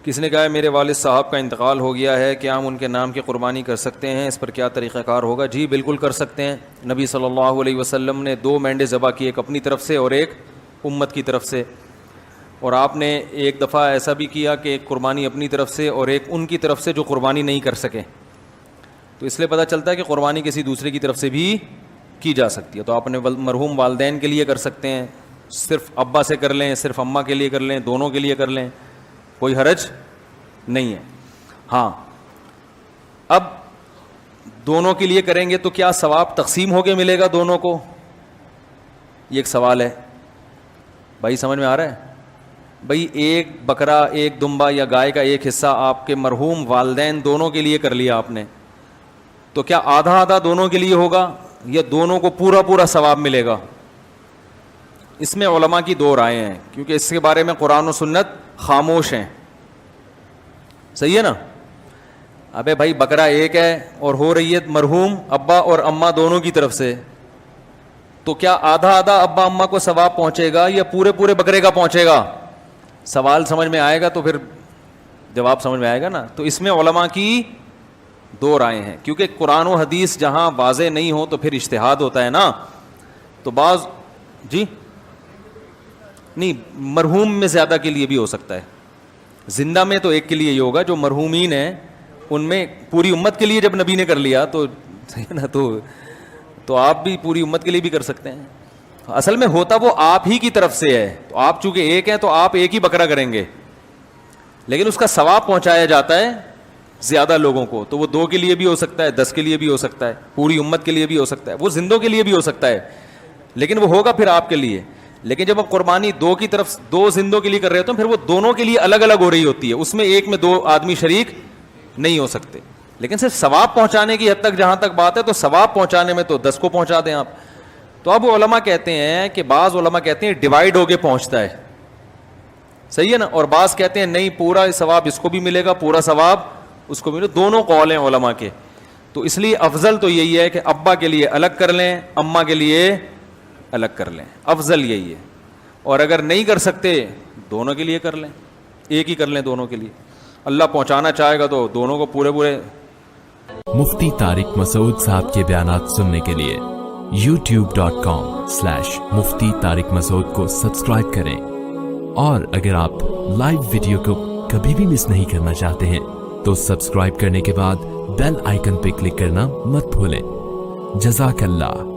کسی نے کہا ہے میرے والد صاحب کا انتقال ہو گیا ہے، کیا ہم ان کے نام کی قربانی کر سکتے ہیں؟ اس پر کیا طریقہ کار ہوگا؟ جی بالکل کر سکتے ہیں. نبی صلی اللہ علیہ وسلم نے 2 مینڈے ذبح کی، ایک اپنی طرف سے اور ایک امت کی طرف سے. اور آپ نے ایک دفعہ ایسا بھی کیا کہ ایک قربانی اپنی طرف سے اور ایک ان کی طرف سے جو قربانی نہیں کر سکے. تو اس لیے پتہ چلتا ہے کہ قربانی کسی دوسرے کی طرف سے بھی کی جا سکتی ہے. تو آپ نے مرحوم والدین کے لیے کر سکتے ہیں، صرف ابا سے کر لیں، صرف اماں کے لیے کر لیں، دونوں کے لیے کر لیں، کوئی حرج نہیں ہے. ہاں اب دونوں کے لیے کریں گے تو کیا ثواب تقسیم ہو کے ملے گا دونوں کو؟ یہ ایک سوال ہے. بھائی سمجھ میں آ رہا ہے؟ بھائی ایک بکرا، ایک دمبا یا گائے کا ایک حصہ آپ کے مرحوم والدین دونوں کے لیے کر لیا آپ نے، تو کیا آدھا آدھا دونوں کے لیے ہوگا یا دونوں کو پورا پورا ثواب ملے گا؟ اس میں علماء کی 2 رائے ہیں، کیونکہ اس کے بارے میں قرآن و سنت خاموش ہیں. صحیح ہے نا؟ ابے بھائی بکرا ایک ہے اور ہو رہی ہے مرحوم ابا اور اماں دونوں کی طرف سے، تو کیا آدھا آدھا ابا اماں کو ثواب پہنچے گا یا پورے پورے بکرے کا پہنچے گا؟ سوال سمجھ میں آئے گا تو پھر جواب سمجھ میں آئے گا نا. تو اس میں علماء کی 2 رائے ہیں، کیونکہ قرآن و حدیث جہاں واضح نہیں ہو تو پھر اجتہاد ہوتا ہے نا. تو بعض جی نہیں، مرحوم میں زیادہ کے لیے بھی ہو سکتا ہے، زندہ میں تو ایک کے لیے ہی ہوگا. جو مرحومین ہیں ان میں پوری امت کے لیے جب نبی نے کر لیا تو نا تو آپ بھی پوری امت کے لیے بھی کر سکتے ہیں. اصل میں ہوتا وہ آپ ہی کی طرف سے ہے، تو آپ چونکہ ایک ہیں تو آپ ایک ہی بکرا کریں گے، لیکن اس کا ثواب پہنچایا جاتا ہے زیادہ لوگوں کو. تو وہ 2 کے لیے بھی ہو سکتا ہے، 10 کے لیے بھی ہو سکتا ہے، پوری امت کے لیے بھی ہو سکتا ہے، وہ زندوں کے لیے بھی ہو سکتا ہے، لیکن وہ ہوگا پھر آپ کے لیے. لیکن جب آپ قربانی 2 کی طرف 2 زندوں کے لیے کر رہے ہوتے ہیں، پھر وہ دونوں کے لیے الگ الگ ہو رہی ہوتی ہے، اس میں ایک میں 2 آدمی شریک نہیں ہو سکتے. لیکن صرف ثواب پہنچانے کی حد تک جہاں تک بات ہے تو ثواب پہنچانے میں تو 10 کو پہنچا دیں آپ. تو اب علماء کہتے ہیں کہ بعض علماء کہتے ہیں ڈیوائیڈ ہو کے پہنچتا ہے، صحیح ہے نا، اور بعض کہتے ہیں نہیں پورا ثواب اس کو بھی ملے گا، پورا ثواب اس کو بھی ملے. دونوں قول ہیں علماء کے. تو اس لیے افضل تو یہی ہے کہ ابا کے لیے الگ کر لیں، اماں کے لیے الگ کر لیں، افضل یہی ہے. اور اگر نہیں کر سکتے دونوں کے لیے کر لیں، ایک ہی کر لیں دونوں کے لیے. اللہ پہنچانا چاہے گا تو دونوں کو پورے پورے. مفتی طارق مسعود صاحب کے بیانات سننے کے لیے youtube.com/مفتی طارق مسعود کو سبسکرائب کریں، اور اگر آپ لائیو ویڈیو کو کبھی بھی مس نہیں کرنا چاہتے ہیں تو سبسکرائب کرنے کے بعد بیل آئیکن پہ کلک کرنا مت بھولیں. جزاک اللہ.